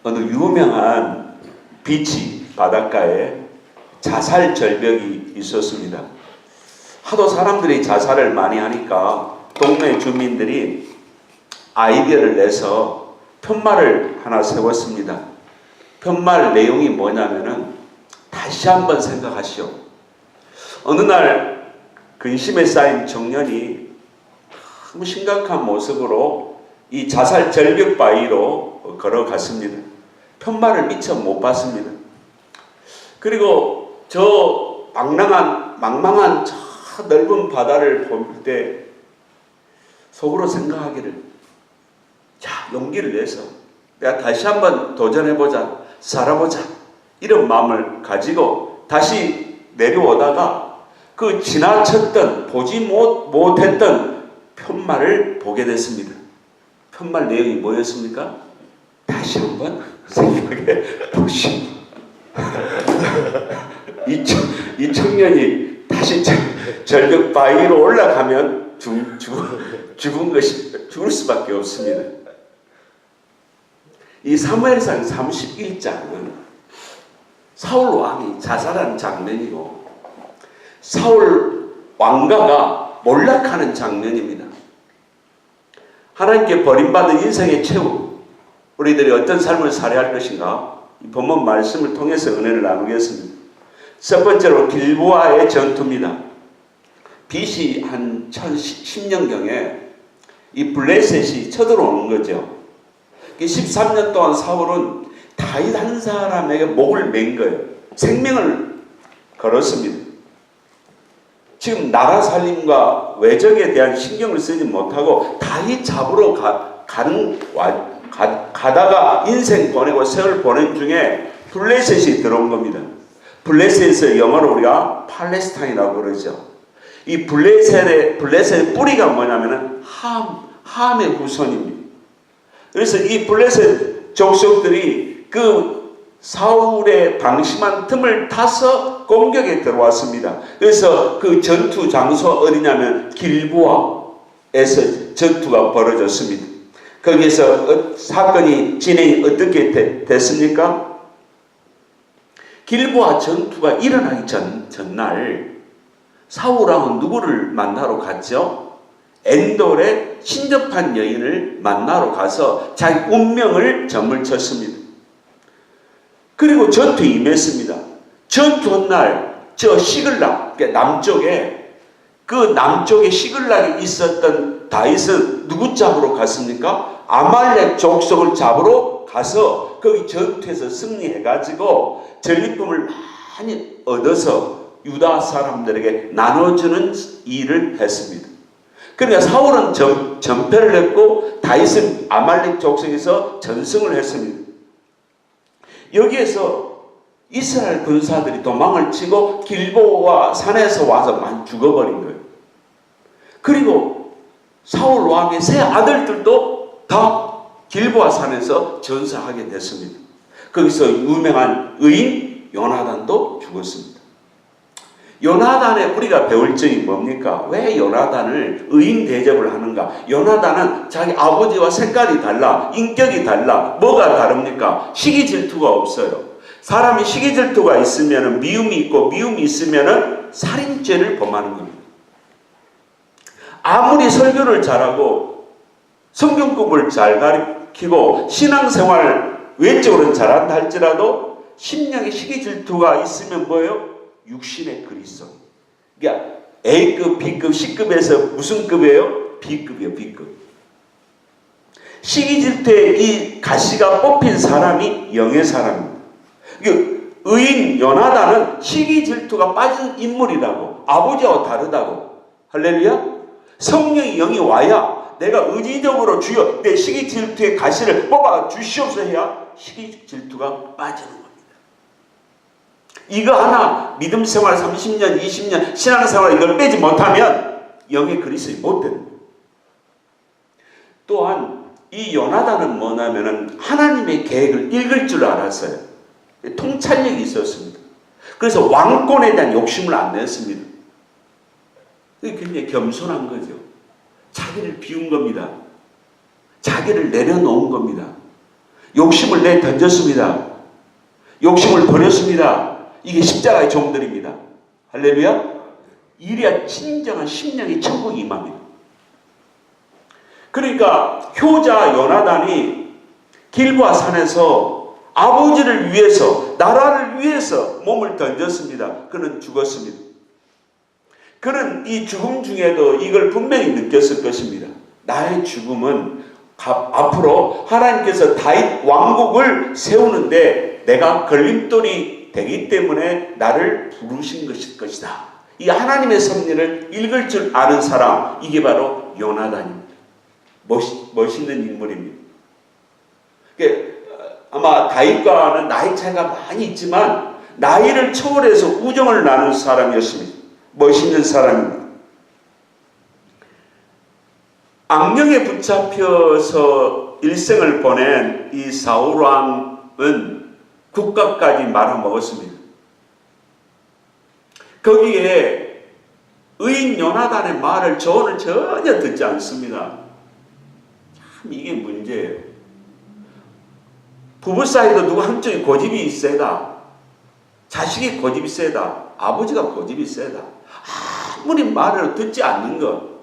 어느 유명한 비치 바닷가에 자살 절벽이 있었습니다. 하도 사람들이 자살을 많이 하니까 동네 주민들이 아이디어를 내서 편말을 하나 세웠습니다. 편말 내용이 뭐냐면은 다시 한번 생각하시오. 어느 날 근심에 쌓인 청년이 너무 심각한 모습으로 이 자살 절벽 바위로 걸어갔습니다. 편말을 미처 못 봤습니다. 그리고 저 망망한 저 넓은 바다를 볼 때 속으로 생각하기를, 자, 용기를 내서 내가 다시 한번 도전해보자, 살아보자, 이런 마음을 가지고 다시 내려오다가 그 지나쳤던, 보지 못했던 편말을 보게 됐습니다. 편말 내용이 뭐였습니까? 다시 한번 생각해 보시오. 이 청년이 다시 절벽 바위로 올라가면 죽을 수밖에 없습니다. 이 사무엘상 31장은 사울 왕이 자살한 장면이고 사울 왕가가 몰락하는 장면입니다. 하나님께 버림받은 인생의 최후, 우리들이 어떤 삶을 살아야 할 것인가? 이 본문 말씀을 통해서 은혜를 나누겠습니다. 첫 번째로 길보아의 전투입니다. BC 한 1010년경에 이 블레셋이 쳐들어오는 거죠. 13년 동안 사울은 다윗 한 사람에게 목을 맨 거예요. 생명을 걸었습니다. 지금 나라 살림과 외적에 대한 신경을 쓰지 못하고 다윗 잡으러 가다가 인생 보내고 세월 보낸 중에 블레셋이 들어온 겁니다. 블레셋을 영어로 우리가 팔레스타인이라고 그러죠. 이 블레셋의 뿌리가 뭐냐면은 함의 후손입니다. 그래서 이 블레셋 족속들이 그 사울의 방심한 틈을 타서 공격에 들어왔습니다. 그래서 그 전투 장소 어디냐면 길보아에서 전투가 벌어졌습니다. 거기에서 사건이 진행이 어떻게 됐습니까? 길보아 전투가 일어나기 전날 사울왕은 누구를 만나러 갔죠? 엔돌의 신접한 여인을 만나러 가서 자기 운명을 점을 쳤습니다. 그리고 전투에 임했습니다. 전투 날 저 시글락, 남쪽에 시글락에 있었던 다윗은 누구 잡으러 갔습니까? 아말렉 족속을 잡으러 가서 거기 전투에서 승리해가지고 전리품을 많이 얻어서 유다 사람들에게 나눠주는 일을 했습니다. 그러니까 사울은 전패를 했고 다윗은 아말렉 족속에서 전승을 했습니다. 여기에서 이스라엘 군사들이 도망을 치고 길보아 산에서 와서 많이 죽어버린 거예요. 그리고 사울 왕의 세 아들들도 다 길보아 산에서 전사하게 됐습니다. 거기서 유명한 의인 요나단도 죽었습니다. 요나단의 우리가 배울 점이 뭡니까? 왜 요나단을 의인 대접을 하는가? 요나단은 자기 아버지와 색깔이 달라, 인격이 달라. 뭐가 다릅니까? 시기 질투가 없어요. 사람이 시기 질투가 있으면 미움이 있고 미움이 있으면 살인죄를 범하는 겁니다. 아무리 설교를 잘하고 성경법을 잘 가르치고 신앙생활 외적으로는 잘한다 할지라도 심령에 시기 질투가 있으면 뭐예요? 육신의 그리스도. 그러니까 A급, B급, C급에서 무슨 급이에요? B급이에요. B급. 시기 질투에 이 가시가 뽑힌 사람이 영의 사람입니다. 의인 요나단은 시기 질투가 빠진 인물이라고, 아버지와 다르다고. 할렐루야. 성령이 영이 와야 내가 의지적으로 주여 내 시기 질투의 가시를 뽑아 주시옵소서 해야 시기 질투가 빠지는 겁니다. 이거 하나 믿음 생활 30년 20년 신앙생활 이걸 빼지 못하면 영의 그리스도인이 못 되는 거예요. 또한 이 요나단은 뭐냐면은 하나님의 계획을 읽을 줄 알았어요. 통찰력이 있었습니다. 그래서 왕권에 대한 욕심을 안 냈습니다. 굉장히 겸손한 거죠. 자기를 비운 겁니다. 자기를 내려놓은 겁니다. 욕심을 내 던졌습니다. 욕심을 버렸습니다. 이게 십자가의 종들입니다. 할렐루야. 이래야 진정한 심령의 천국이 임합니다. 그러니까 효자 요나단이 길보아 산에서 아버지를 위해서, 나라를 위해서 몸을 던졌습니다. 그는 죽었습니다. 그는 이 죽음 중에도 이걸 분명히 느꼈을 것입니다. 나의 죽음은 앞으로 하나님께서 다윗 왕국을 세우는데 내가 걸림돌이 되기 때문에 나를 부르신 것일 것이다. 이 하나님의 섭리를 읽을 줄 아는 사람, 이게 바로 요나단입니다. 멋있는 인물입니다. 아마 다윗과는 나이 차이가 많이 있지만 나이를 초월해서 우정을 나눈 사람이었습니다. 멋있는 사람입니다. 악령에 붙잡혀서 일생을 보낸 이 사울왕은 국가까지 말아먹었습니다. 거기에 의인 요나단의 말을, 조언을 전혀 듣지 않습니다. 참 이게 문제예요. 부부 사이도 누구 한쪽이 고집이 세다. 자식이 고집이 세다. 아버지가 고집이 세다. 아무리 말을 듣지 않는 것.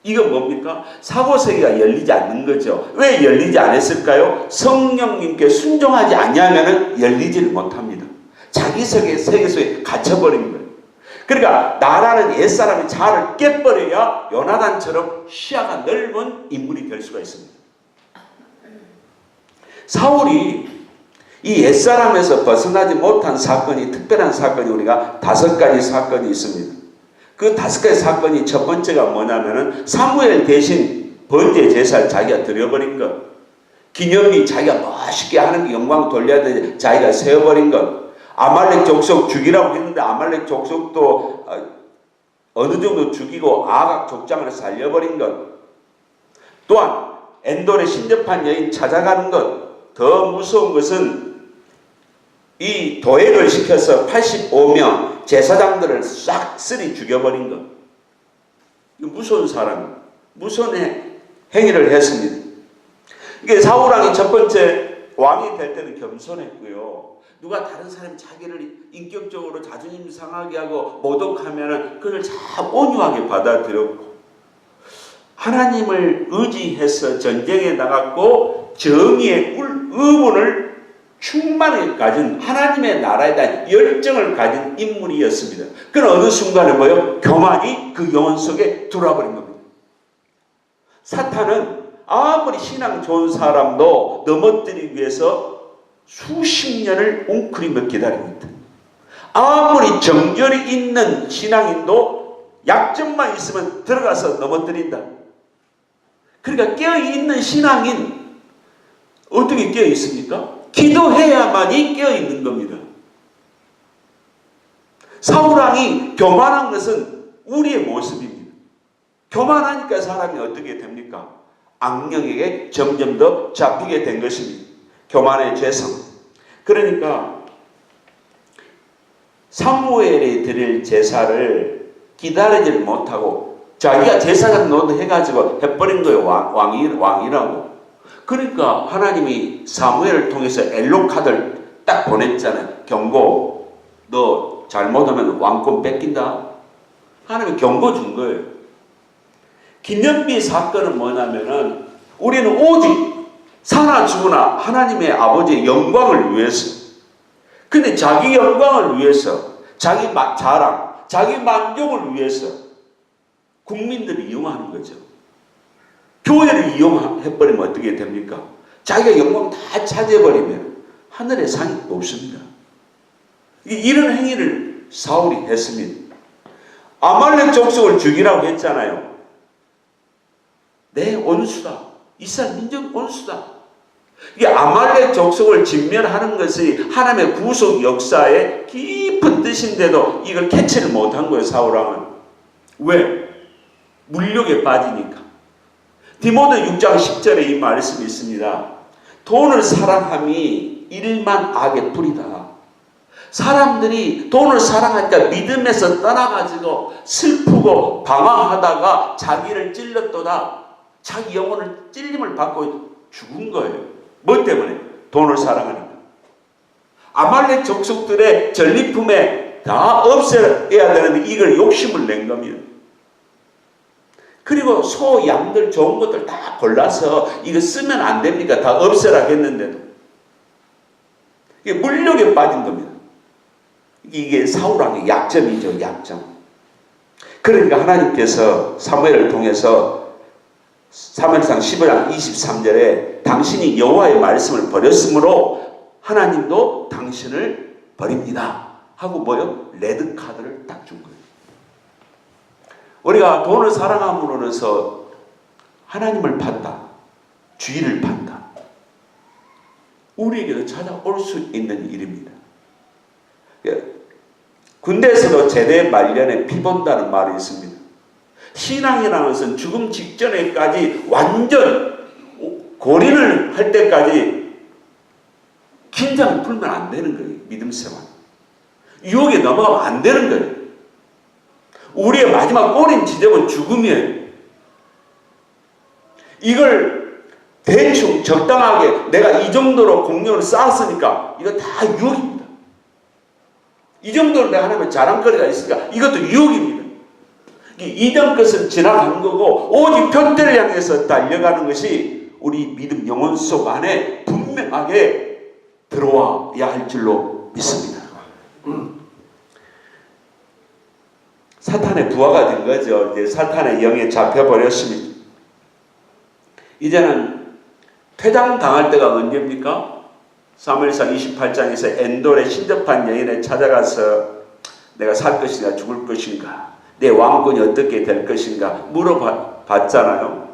이건 뭡니까? 사고세계가 열리지 않는 거죠. 왜 열리지 않았을까요? 성령님께 순종하지 않냐면 열리지를 못합니다. 자기 세계 속에 갇혀버린 거예요. 그러니까 나라는 옛사람이 자아를 깨버려야 요나단처럼 시야가 넓은 인물이 될 수가 있습니다. 사울이 이 옛사람에서 벗어나지 못한 사건이, 특별한 사건이 우리가 5가지 사건이 있습니다. 그 5가지 사건이, 첫 번째가 뭐냐면은 사무엘 대신 번제 제사를 자기가 드려버린 것. 기념비 자기가 멋있게 하는 게 영광 돌려야 되는데 자기가 세워버린 것. 아말렉 족속 죽이라고 했는데 아말렉 족속도 어느 정도 죽이고 아각 족장을 살려버린 것. 또한 엔돌에 신접한 여인 찾아가는 것. 더 무서운 것은 이 도액을 시켜서 85명 제사장들을 싹 쓸이 죽여버린 것. 무서운 사람, 무서운 행위를 했습니다. 이게 사울왕이 첫 번째 왕이 될 때는 겸손했고요. 누가 다른 사람이 자기를 인격적으로 자존심 상하게 하고 모독하면은 그걸 참 온유하게 받아들였고, 하나님을 의지해서 전쟁에 나갔고 정의의 의문을 충만하게 가진, 하나님의 나라에 대한 열정을 가진 인물이었습니다. 그는 어느 순간에 교만이 그 영혼 속에 들어와버린 겁니다. 사탄은 아무리 신앙 좋은 사람도 넘어뜨리기 위해서 수십 년을 웅크리며 기다립니다. 아무리 정절이 있는 신앙인도 약점만 있으면 들어가서 넘어뜨린다. 그러니까 깨어있는 신앙인, 어떻게 깨어있습니까? 기도해야만이 깨어있는 겁니다. 사울왕이 교만한 것은 우리의 모습입니다. 교만하니까 사람이 어떻게 됩니까? 악령에게 점점 더 잡히게 된 것입니다. 교만의 죄성. 그러니까 사무엘이 드릴 제사를 기다리지 못하고 자기가 제사장 노릇해가지고 해버린 거예요. 왕이라고. 그러니까 하나님이 사무엘을 통해서 엘로카드를 딱 보냈잖아요. 경고. 너 잘못하면 왕권 뺏긴다. 하나님이 경고 준 거예요. 기념비 사건은 뭐냐면은 우리는 오직 사나 죽으나 하나님의 아버지의 영광을 위해서, 근데 자기 영광을 위해서, 자기 자랑, 자기 만족을 위해서 국민들을 이용하는 거죠. 교회를 이용해버리면 어떻게 됩니까? 자기가 영광 다 차지해버리면 하늘에 상이 없습니다. 이런 행위를 사울이 했습니다. 아말렉 족속을 죽이라고 했잖아요. 내 원수다. 이스라엘 민족 원수다. 이게 아말렉 족속을 진멸하는 것이 하나님의 구속 역사의 깊은 뜻인데도 이걸 캐치를 못한 거예요. 사울왕은. 왜? 물욕에 빠지니까. 디모데 6장 10절에 이 말씀이 있습니다. 돈을 사랑함이 일만 악의 뿌리다. 사람들이 돈을 사랑하니까 믿음에서 떠나가지고 슬프고 방황하다가 자기를 찔렀도다. 자기 영혼을 찔림을 받고 죽은 거예요. 뭐 때문에? 돈을 사랑하니까. 아말렉 족속들의 전리품에 다 없애야 되는데 이걸 욕심을 낸 겁니다. 그리고 소, 양들 좋은 것들 다 골라서 이거 쓰면 안 됩니까? 다 없애라 했는데도 이게 물욕에 빠진 겁니다. 이게 사울왕의 약점이죠. 약점. 그러니까 하나님께서 사무엘을 통해서 사무엘상 15장 23절에 당신이 여호와의 말씀을 버렸으므로 하나님도 당신을 버립니다 하고 뭐요? 레드카드를 딱 준 거예요. 우리가 돈을 사랑함으로 해서 하나님을 판다, 주의를 판다, 우리에게도 찾아올 수 있는 일입니다. 군대에서도 제대 말년에 피 본다는 말이 있습니다. 신앙이라는 것은 죽음 직전에까지 완전 고린을 할 때까지 긴장을 풀면 안 되는 거예요. 믿음 생활. 유혹에 넘어가면 안 되는 거예요. 우리의 마지막 꼬린 지점은 죽음이에요. 이걸 대충 적당하게 내가 이 정도로 공력을 쌓았으니까 이거 다 유혹입니다. 이 정도로 내가 하나님의 자랑거리가 있으니까 이것도 유혹입니다. 이전 것은 지나간 거고 오직 표대를 향해서 달려가는 것이 우리 믿음 영혼 속 안에 분명하게 들어와야 할 줄로 믿습니다. 사탄의 부하가 된 거죠. 이제 사탄의 영에 잡혀버렸습니다. 이제는 퇴장당할 때가 언제입니까? 사무엘상 28장에서 엔돌의 신접한 여인에 찾아가서 내가 살 것인가 죽을 것인가, 내 왕권이 어떻게 될 것인가 물어봤잖아요.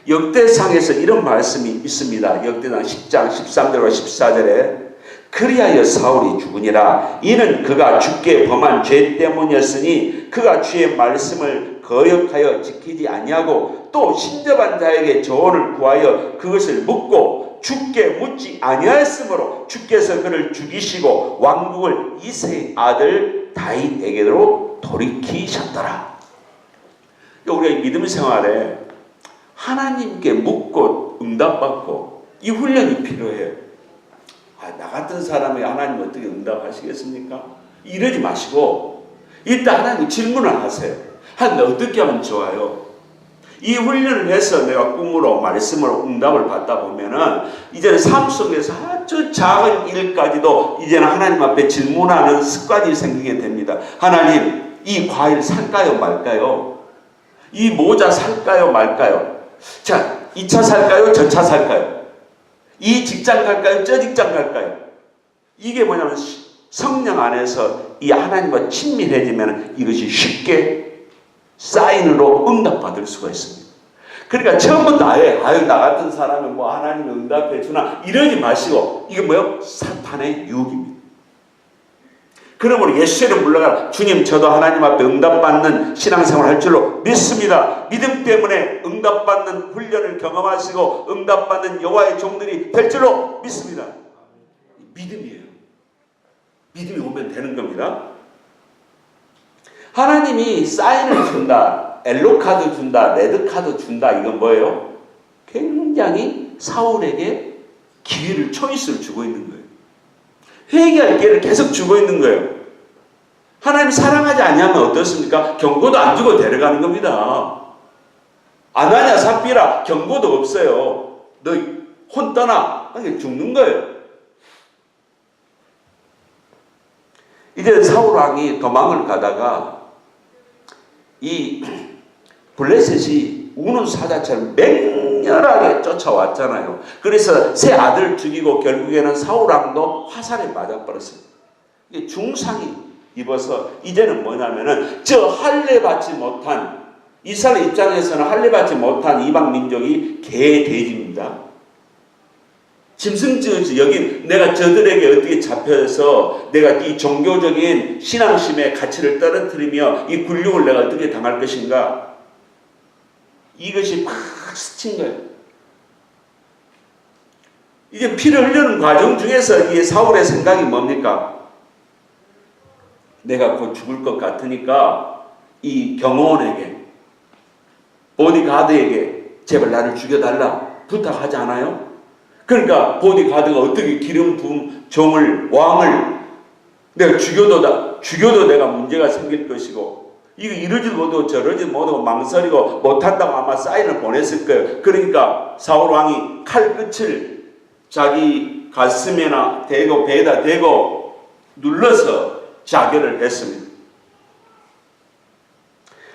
역대상에서 이런 말씀이 있습니다. 역대상 10장 13절과 14절에 그리하여 사울이 죽으니라. 이는 그가 주께 범한 죄 때문이었으니 그가 주의 말씀을 거역하여 지키지 아니하고 또 신접한 자에게 조언을 구하여 그것을 묻고 주께 묻지 아니하였으므로 주께서 그를 죽이시고 왕국을 이새의 아들 다윗에게로 돌이키셨더라. 우리가 믿음 생활에 하나님께 묻고 응답받고 이 훈련이 필요해요. 나 같은 사람이 하나님 어떻게 응답하시겠습니까? 이러지 마시고 일단 하나님 질문을 하세요. 하나님 어떻게 하면 좋아요? 이 훈련을 해서 내가 꿈으로 말씀으로 응답을 받다 보면은 이제는 삶 속에서 아주 작은 일까지도 이제는 하나님 앞에 질문하는 습관이 생기게 됩니다. 하나님, 이 과일 살까요 말까요? 이 모자 살까요 말까요? 자, 이 차 살까요? 저 차 살까요? 이 직장 갈까요? 저 직장 갈까요? 이게 뭐냐면 성령 안에서 이 하나님과 친밀해지면 이것이 쉽게 사인으로 응답받을 수가 있습니다. 그러니까 처음부터 아유 나 같은 사람은 뭐 하나님이 응답해 주나 이러지 마시고 이게 뭐예요? 사탄의 유혹입니다. 그러므로 예수를 물러가라. 주님, 저도 하나님 앞에 응답받는 신앙생활 할 줄로 믿습니다. 믿음 때문에 응답받는 훈련을 경험하시고 응답받는 여호와의 종들이 될 줄로 믿습니다. 믿음이에요. 믿음이 오면 되는 겁니다. 하나님이 사인을 준다, 엘로카드 준다, 레드카드 준다. 이건 뭐예요? 굉장히 사울에게 기회를, 초이스를 주고 있는 거예요. 회개할 기회를 계속 주고 있는 거예요. 하나님 사랑하지 아니하면 어떻습니까? 경고도 안 주고 데려가는 겁니다. 아나냐 삽비라 경고도 없어요. 너 혼 떠나. 죽는 거예요. 이제 사울 왕이 도망을 가다가 이 블레셋이 우는 사자처럼 맹렬하게 쫓아왔잖아요. 그래서 새 아들 죽이고 결국에는 사울 왕도 화살에 맞아버렸어요. 이게 중상이 입어서 이제는 뭐냐면은 저 할례 받지 못한 이스라엘 입장에서는 할례 받지 못한 이방 민족이 개 돼지입니다. 짐승지어지 여긴 내가 저들에게 어떻게 잡혀서 내가 이 종교적인 신앙심의 가치를 떨어뜨리며 이 굴욕을 내가 어떻게 당할 것인가. 이것이 막 스친 거예요. 이제 피를 흘리는 과정 중에서 이 사울의 생각이 뭡니까? 내가 곧 죽을 것 같으니까 이 경호원에게, 보디가드에게 제발 나를 죽여달라 부탁하지 않아요? 그러니까 보디가드가 어떻게 기름 부은 종을, 왕을 내가 죽여도 내가 문제가 생길 것이고, 이거 이러지 못하고 저러지 못하고 망설이고 못한다고 아마 사인을 보냈을 거예요. 그러니까 사울 왕이 칼끝을 자기 가슴에나 대고 배에다 대고 눌러서 자결을 했습니다.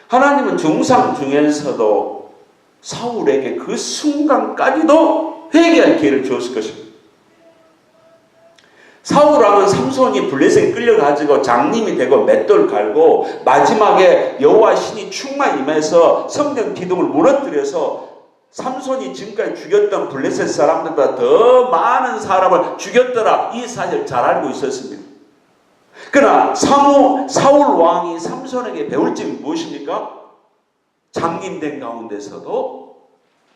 하나님은 정상 중에서도 사울에게 그 순간까지도 회개할 기회를 주었을 것입니다. 사울 왕은 삼손이 블레셋에 끌려가지고 장님이 되고 맷돌 갈고 마지막에 여호와 신이 충만 임해서 성전 기둥을 무너뜨려서 삼손이 지금까지 죽였던 블레셋 사람들보다 더 많은 사람을 죽였더라, 이 사실을 잘 알고 있었습니다. 그러나 사울 왕이 삼손에게 배울 점이 무엇입니까? 장님된 가운데서도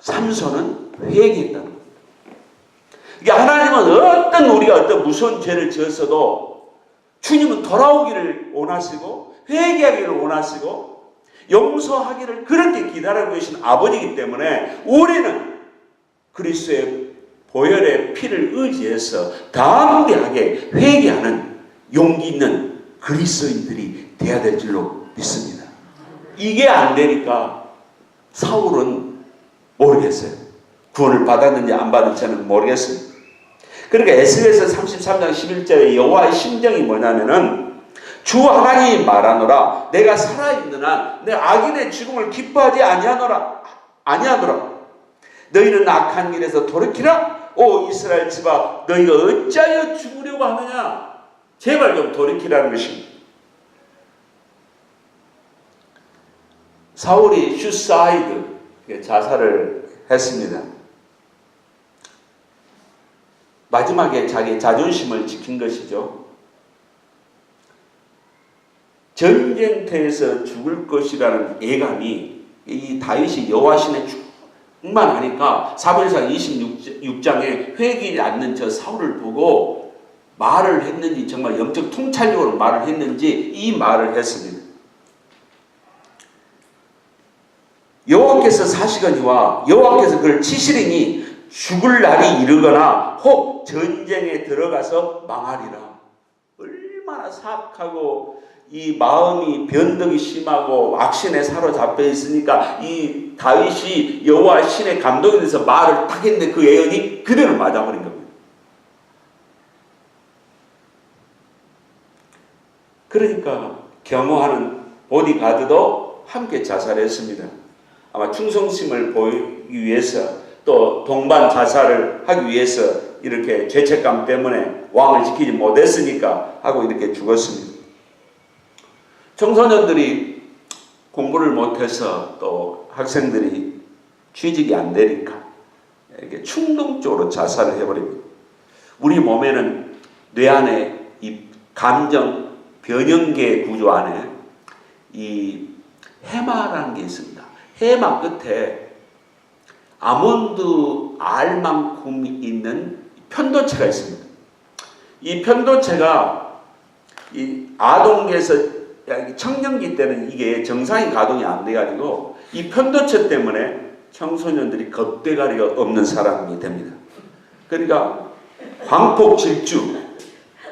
삼손은 회개했다는 겁니다. 이게 하나님은 우리가 어떤 무서운 죄를 지었어도 주님은 돌아오기를 원하시고 회개하기를 원하시고 용서하기를 그렇게 기다리고 계신 아버지이기 때문에 우리는 그리스도의 보혈의 피를 의지해서 담대하게 회개하는 용기 있는 그리스도인들이 되어야 될 줄로 믿습니다. 이게 안 되니까 사울은 모르겠어요. 구원을 받았는지 안 받았는지는 모르겠습니다. 그러니까 에스겔서 33장 11절에 여호와의 심정이 뭐냐면은 주 하나님이 말하노라, 내가 살아있는 한 내 악인의 죽음을 기뻐하지 아니하노라. 너희는 악한 길에서 돌이키라. 오 이스라엘 집아, 너희가 어찌하여 죽으려고 하느냐. 제발 좀 돌이키라는 것입니다. 사울이 슈사이드, 자살을 했습니다. 마지막에 자기 자존심을 지킨 것이죠. 전쟁터에서 죽을 것이라는 예감이 이 다윗이 여호와신에 충만하니까 사무엘상 26장에 회개하지 않는 저 사울을 보고 말을 했는지, 정말 영적 통찰력으로 말을 했는지 이 말을 했습니다. 여호와께서 사시거니와 여호와께서 그를 치시리니 죽을 날이 이르거나 혹 전쟁에 들어가서 망하리라. 얼마나 사악하고 이 마음이 변덕이 심하고 악신에 사로잡혀 있으니까 이 다윗이 여호와 신의 감동에 대해서 말을 딱 했는데 그 예언이 그대로 맞아버린 겁니다. 그러니까 겸허하는 보디가드도 함께 자살했습니다. 아마 충성심을 보이기 위해서 또 동반 자살을 하기 위해서 이렇게 죄책감 때문에 왕을 지키지 못했으니까 하고 이렇게 죽었습니다. 청소년들이 공부를 못해서 또 학생들이 취직이 안 되니까 이렇게 충동적으로 자살을 해버립니다. 우리 몸에는 뇌 안에 이 감정 변형계 구조 안에 이 해마라는 게 있습니다. 해마 끝에 아몬드 알만큼 있는 편도체가 있습니다. 이 편도체가 이 아동계에서 청년기 때는 이게 정상이 가동이 안 돼가지고 이 편도체 때문에 청소년들이 겁대가리가 없는 사람이 됩니다. 그러니까 광폭 질주,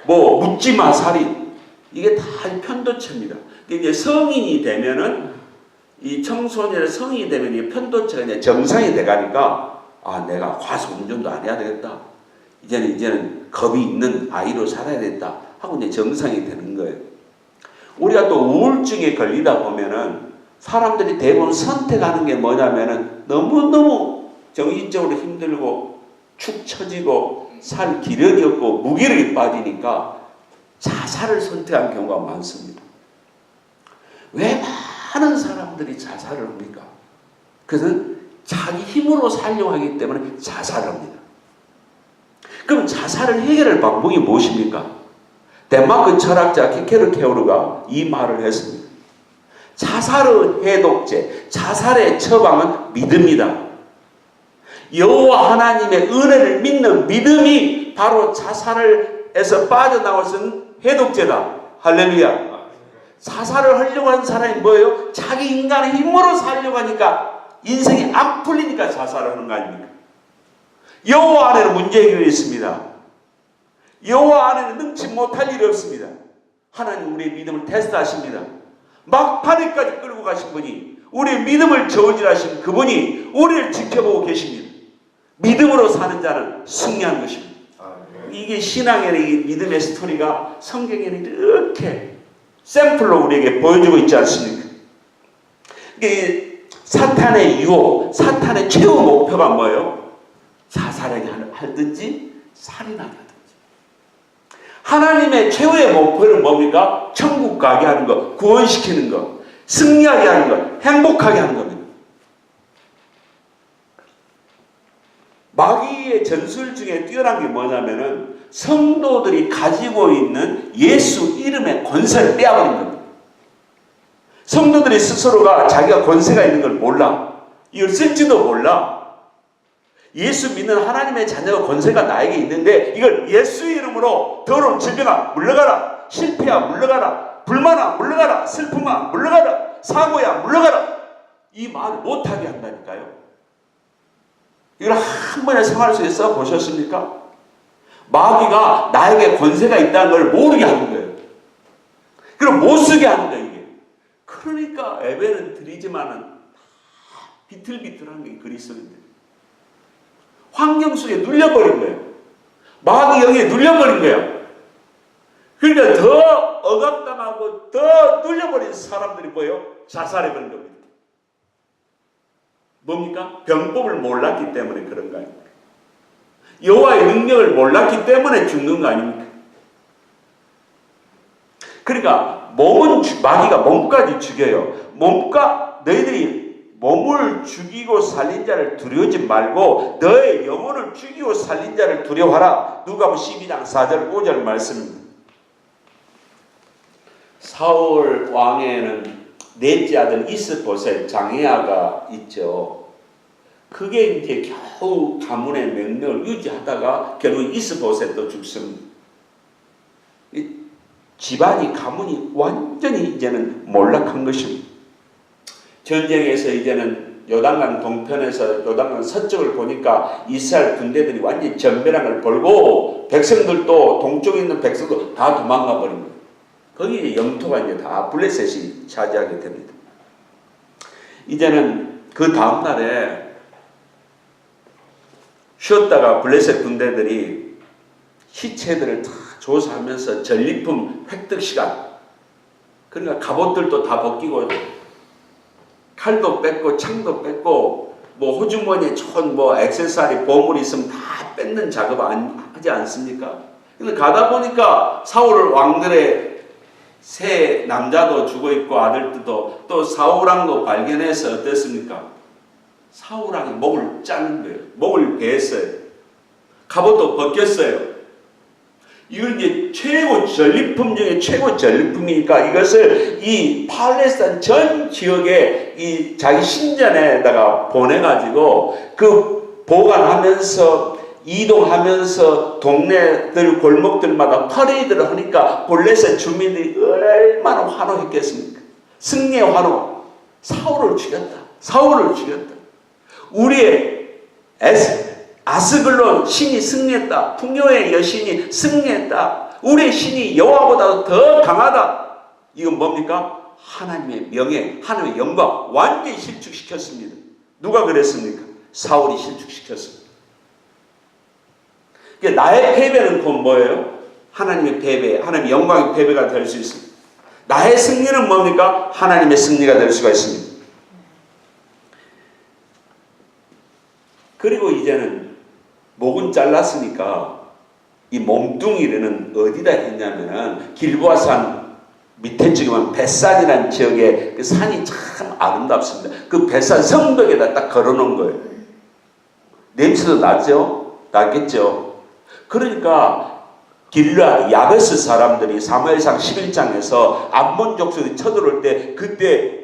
묻지마 살인, 이게 다 편도체입니다. 이제 성인이 되면은 이 청소년의 성인이 되면 이 편도체가 이제 정상이 돼가니까 내가 과속운전도 안 해야 되겠다. 이제는 겁이 있는 아이로 살아야 되겠다 하고 이제 정상이 되는 거예요. 우리가 또 우울증에 걸리다 보면은 사람들이 대부분 선택하는 게 뭐냐면은 너무너무 정신적으로 힘들고 축 처지고 살 기력이 없고 무기력이 빠지니까 자살을 선택한 경우가 많습니다. 왜 많은 사람들이 자살을 합니까? 그것은 자기 힘으로 살려고 하기 때문에 자살을 합니다. 그럼 자살을 해결할 방법이 무엇입니까? 덴마크 철학자 키케르케오르가 이 말을 했습니다. 자살의 해독제, 자살의 처방은 믿음이다. 여호와 하나님의 은혜를 믿는 믿음이 바로 자살에서 빠져나올 수 있는 해독제다. 할렐루야. 자살을 하려고 하는 사람이 뭐예요? 자기 인간의 힘으로 살려고 하니까 인생이 안 풀리니까 자살을 하는 거 아닙니까? 여호와 안에는 문제 해결이 있습니다. 여호와 안에는 능치 못할 일이 없습니다. 하나님 우리의 믿음을 테스트하십니다. 막판에까지 끌고 가신 분이, 우리의 믿음을 저울질하신 그분이 우리를 지켜보고 계십니다. 믿음으로 사는 자는 승리한 것입니다. 이게 신앙의 이 믿음의 스토리가 성경에는 이렇게 샘플로 우리에게 보여주고 있지 않습니까? 이게 사탄의 유혹, 사탄의 최후 목표가 뭐예요? 자살하든지 살인하게 하든지. 하나님의 최후의 목표는 뭡니까? 천국 가게 하는 것, 구원시키는 것, 승리하게 하는 것, 행복하게 하는 겁니다. 마귀의 전술 중에 뛰어난 게 뭐냐면은 성도들이 가지고 있는 예수 이름의 권세를 빼앗버린 겁니다. 성도들이 스스로가 자기가 권세가 있는 걸 몰라. 이걸 쓸지도 몰라. 예수 믿는 하나님의 자녀가 권세가 나에게 있는데 이걸 예수 이름으로 더러운 질병아 물러가라, 실패야 물러가라, 불만아 물러가라, 슬픔아 물러가라, 사고야 물러가라, 이 말을 못하게 한다니까요. 이걸 한 번의 생활 속에 써보셨습니까? 마귀가 나에게 권세가 있다는 걸 모르게 하는 거예요. 그럼 못 쓰게 하는 거예요, 이게. 그러니까 예배는 드리지만은 비틀비틀한 게 그리스도인데 환경 속에 눌려버린 거예요. 마귀 영에 눌려버린 거예요. 그러니까 더 억압당하고 더 눌려버린 사람들이 뭐예요? 자살해버린 겁니다. 뭡니까? 병법을 몰랐기 때문에 그런 거 아닙니까? 여호와의 능력을 몰랐기 때문에 죽는 거 아닙니까? 그러니까 마귀가 몸까지 죽여요. 너희들이 몸을 죽이고 살린 자를 두려워하지 말고 너의 영혼을 죽이고 살린 자를 두려워하라. 누가복음 12장 4절 5절 말씀입니다. 사울 왕에는 넷째 아들 이스보셋 장애아가 있죠. 그게 이제 겨우 가문의 명령을 유지하다가 결국 이스보셋도 죽습니다. 집안이 가문이 완전히 이제는 몰락한 것입니다. 전쟁에서 이제는 요단강 동편에서 요단강 서쪽을 보니까 이스라엘 군대들이 완전히 전멸한 걸 보고 백성들도 동쪽에 있는 백성도 다 도망가 버린 거예요. 거기 영토가 이제 다 블레셋이 차지하게 됩니다. 이제는 그 다음 날에 쉬었다가 블레셋 군대들이 시체들을 다 조사하면서 전리품 획득 시간, 그러니까 갑옷들도 다 벗기고 칼도 뺐고 창도 뺐고 뭐 호주머니에 좋은 뭐 액세서리 보물이 있으면 다 뺏는 작업 하지 않습니까? 근데 가다 보니까 사울 왕들의 새 남자도 죽어있고 아들들도 또 사울왕도 발견해서 어땠습니까? 사울왕이 목을 자른 거예요. 목을 베었어요. 갑옷도 벗겼어요. 이걸 이제 최고 전리품 중에 최고 전리품이니까 이것을 이 팔레스타인 전 지역에 이 자기 신전에다가 보내가지고 그 보관하면서 이동하면서 동네들 골목들마다 퍼레이드를 하니까 블레셋 주민들이 얼마나 환호했겠습니까? 승리의 환호. 사울을 죽였다. 사울을 죽였다. 우리의 아스글론 신이 승리했다. 풍요의 여신이 승리했다. 우리의 신이 여호와보다 더 강하다. 이건 뭡니까? 하나님의 명예, 하나님의 영광 완전히 실축시켰습니다. 누가 그랬습니까? 사울이 실축시켰습니다. 나의 패배는 곧 뭐예요? 하나님의 패배, 하나님의 영광의 패배가 될 수 있습니다. 나의 승리는 뭡니까? 하나님의 승리가 될 수가 있습니다. 그리고 이제는 목은 잘랐으니까 이 몸뚱이를 어디다 했냐면은 길보아산 밑에 지금은 벳산이라는 지역에 그 산이 참 아름답습니다. 그 벳산 성벽에다 딱 걸어놓은 거예요. 냄새도 나죠? 나겠죠? 그러니까 길르앗 야베스 사람들이 사무엘상 11장에서 암몬 족속이 쳐들어올 때 그때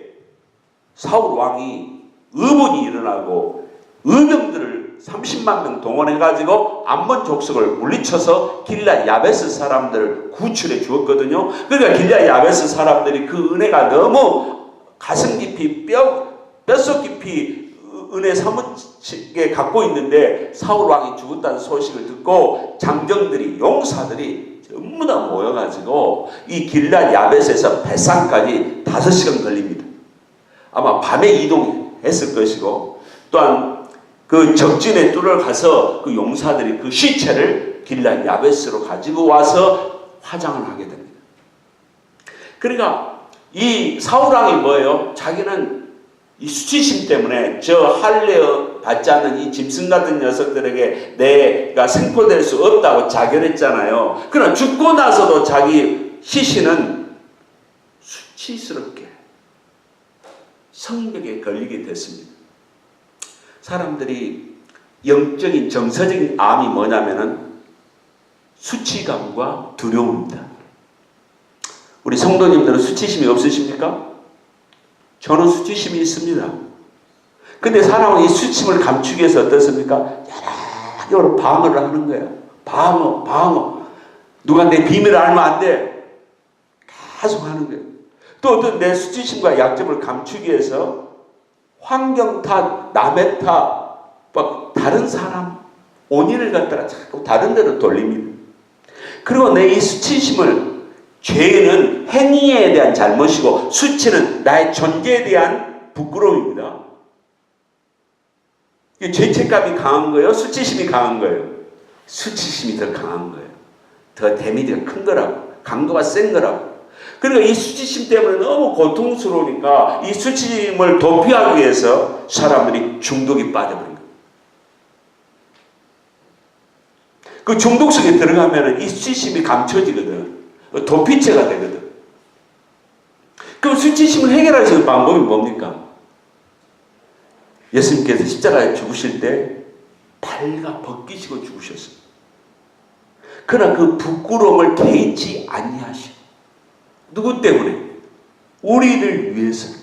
사울 왕이 의문이 일어나고 의병들을 30만 명 동원해가지고 암몬 족속을 물리쳐서 길르앗 야베스 사람들을 구출해 주었거든요. 그러니까 길르앗 야베스 사람들이 그 은혜가 너무 가슴 깊이 뼛속 깊이 은혜 사무친 갖고 있는데 사울 왕이 죽었다는 소식을 듣고 장정들이, 용사들이 전부 다 모여가지고 이 길앗 야벳에서 베산까지 5시간 걸립니다. 아마 밤에 이동했을 것이고, 또한 그 적진에 뚫어 가서 그 용사들이 그 시체를 길앗 야벳으로 가지고 와서 화장을 하게 됩니다. 그러니까 이 사울 왕이 뭐예요? 자기는 이 수치심 때문에 저 할례 받지 않는 이 짐승 같은 녀석들에게 내가 생포될 수 없다고 자결했잖아요. 그러나 죽고 나서도 자기 시신은 수치스럽게 성벽에 걸리게 됐습니다. 사람들이 영적인 정서적인 암이 뭐냐면은 수치감과 두려움입니다. 우리 성도님들은 수치심이 없으십니까? 저는 수치심이 있습니다. 근데 사람은 이 수치심을 감추기 위해서 어떻습니까? 여러 방어를 하는 거야. 방어. 누가 내 비밀을 알면 안 돼. 계속 하는 거예요. 또 어떤 내 수치심과 약점을 감추기 위해서 환경 탓, 남의 탓, 막 다른 사람, 원인을 갖다가 자꾸 다른 데로 돌립니다. 그리고 내 이 수치심을, 죄는 행위에 대한 잘못이고 수치는 나의 존재에 대한 부끄러움입니다. 죄책감이 강한 거예요? 수치심이 강한 거예요? 수치심이 더 강한 거예요. 더 데미지가 큰 거라고. 강도가 센 거라고. 그러니까 이 수치심 때문에 너무 고통스러우니까 이 수치심을 도피하기 위해서 사람들이 중독이 빠져버린 거예요. 그 중독 속에 들어가면 이 수치심이 감춰지거든. 도피체가 되거든. 그럼 수치심을 해결할 수 있는 방법이 뭡니까? 예수님께서 십자가에 죽으실 때 발가 벗기시고 죽으셨어요. 그러나 그 부끄러움을 개의치 아니하시고, 누구 때문에? 우리를 위해서.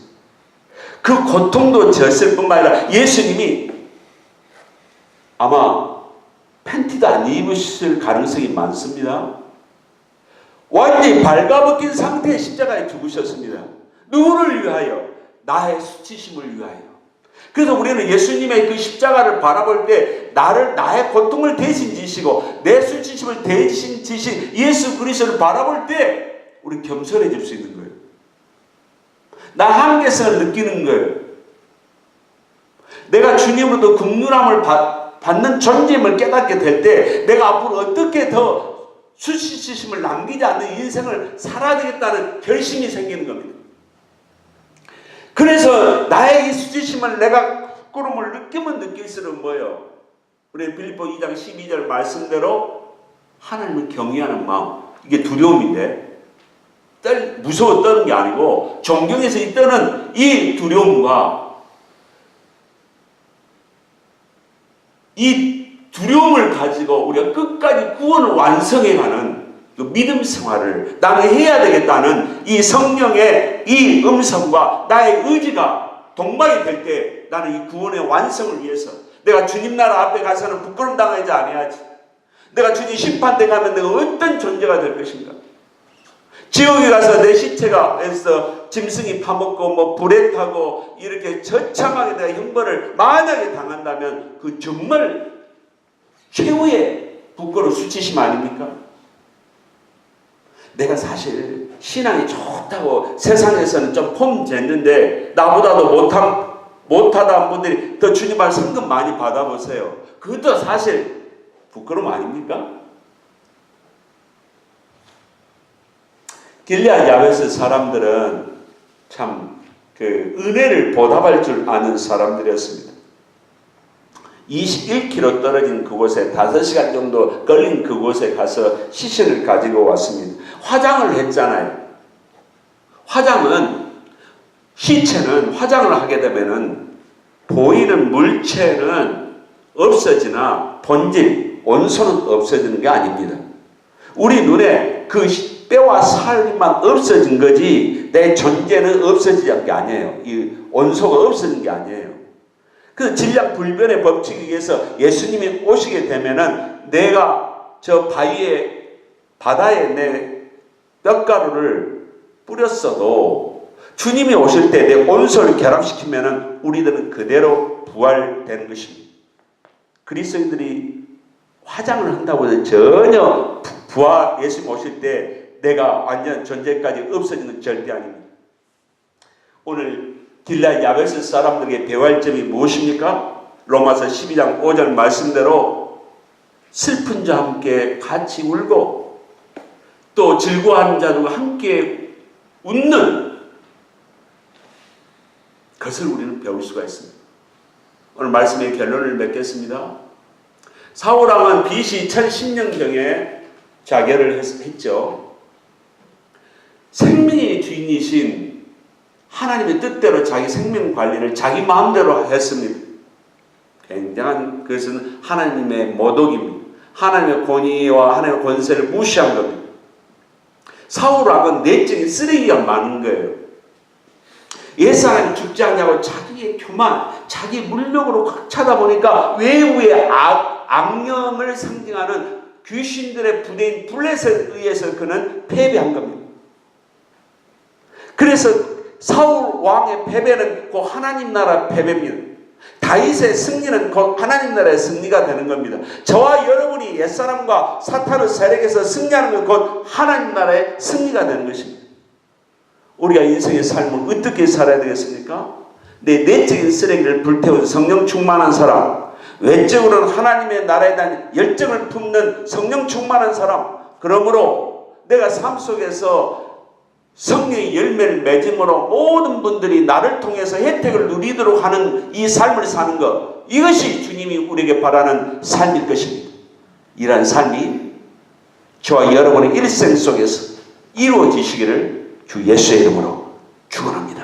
그 고통도 졌을 뿐만 아니라 예수님이 아마 팬티도 안 입으실 가능성이 많습니다. 완전히 발가벗긴 상태의 십자가에 죽으셨습니다. 누구를 위하여? 나의 수치심을 위하여. 그래서 우리는 예수님의 그 십자가를 바라볼 때 나의 고통을 대신 지시고 내 수치심을 대신 지신 예수 그리스도를 바라볼 때 우리 겸손해질 수 있는 거예요. 나 한계성을 느끼는 거예요. 내가 주님으로부터 긍휼함을 받는 존재임을 깨닫게 될 때 내가 앞으로 어떻게 더 수치심을 남기지 않는 인생을 살아야 되겠다는 결심이 생기는 겁니다. 그래서 나의 이 수치심을 내가 부끄러움을 느끼면 느낄수록 뭐예요? 우리 빌립보 2장 12절 말씀대로 하나님을 경외하는 마음, 이게 두려움인데 무서워 떠는 게 아니고 존경에서 떠는 이 두려움과 이 두려움을 가지고 우리가 끝까지 구원을 완성해가는 그 믿음 생활을 나는 해야 되겠다는 이 성령의 이 음성과 나의 의지가 동반이 될 때 나는 이 구원의 완성을 위해서 내가 주님 나라 앞에 가서는 부끄러움 당하지 아니하지. 내가 주님 심판대 가면 내가 어떤 존재가 될 것인가. 지옥에 가서 내 시체가 해서 짐승이 파먹고 불에 타고 이렇게 처참하게 내가 형벌을 만약에 당한다면 그 정말 최후의 부끄러운 수치심 아닙니까? 내가 사실 신앙이 좋다고 세상에서는 좀 폼 쟀는데 나보다도 못하다 분들이 더 주님 앞에 상금 많이 받아보세요. 그것도 사실 부끄러움 아닙니까? 길앗 야벳의 사람들은 참 그 은혜를 보답할 줄 아는 사람들이었습니다. 21km 떨어진 그곳에 5시간 정도 걸린 그곳에 가서 시신을 가지고 왔습니다. 화장을 했잖아요. 시체는 화장을 하게 되면은 보이는 물체는 없어지나 본질, 원소는 없어지는 게 아닙니다. 우리 눈에 그 뼈와 살만 없어진 거지 내 존재는 없어지는 게 아니에요. 이 원소가 없어진 게 아니에요. 그 진략불변의 법칙에 의해서 예수님이 오시게 되면은 내가 저 바다에 내 뼈가루를 뿌렸어도 주님이 오실 때 내 온소를 결합시키면은 우리들은 그대로 부활되는 것입니다. 그리스도인들이 화장을 한다고 해서 전혀 부활 예수님 오실 때 내가 완전 존재까지 없어지는 절대 아닙니다. 오늘 길라 야베스 사람들에게 배워할 점이 무엇입니까? 로마서 12장 5절 말씀대로 슬픈 자와 함께 같이 울고 또 즐거워하는 자들과 함께 웃는 것을 우리는 배울 수가 있습니다. 오늘 말씀의 결론을 맺겠습니다. 사울왕은 BC 1010년경에 자결을 했죠. 생명의 주인이신 하나님의 뜻대로 자기 생명 관리를 자기 마음대로 했습니다. 굉장한 그것은 하나님의 모독입니다. 하나님의 권위와 하나님의 권세를 무시한 겁니다. 사울왕은 내적인 쓰레기가 많은 거예요. 옛사람이 죽지 않냐고 자기의 교만, 자기 물력으로 꽉 차다 보니까 외부의 악령을 상징하는 귀신들의 부대인 블레셋에 의해서 그는 패배한 겁니다. 그래서 사울 왕의 패배는 곧 하나님 나라 패배입니다. 다윗의 승리는 곧 하나님 나라의 승리가 되는 겁니다. 저와 여러분이 옛사람과 사탄의 세력에서 승리하는 건 곧 하나님 나라의 승리가 되는 것입니다. 우리가 인생의 삶을 어떻게 살아야 되겠습니까? 내 내적인 쓰레기를 불태운 성령 충만한 사람, 외적으로는 하나님의 나라에 대한 열정을 품는 성령 충만한 사람, 그러므로 내가 삶 속에서 성령의 열매를 맺음으로 모든 분들이 나를 통해서 혜택을 누리도록 하는 이 삶을 사는 것, 이것이 주님이 우리에게 바라는 삶일 것입니다. 이러한 삶이 저와 여러분의 일생 속에서 이루어지시기를 주 예수의 이름으로 축원합니다.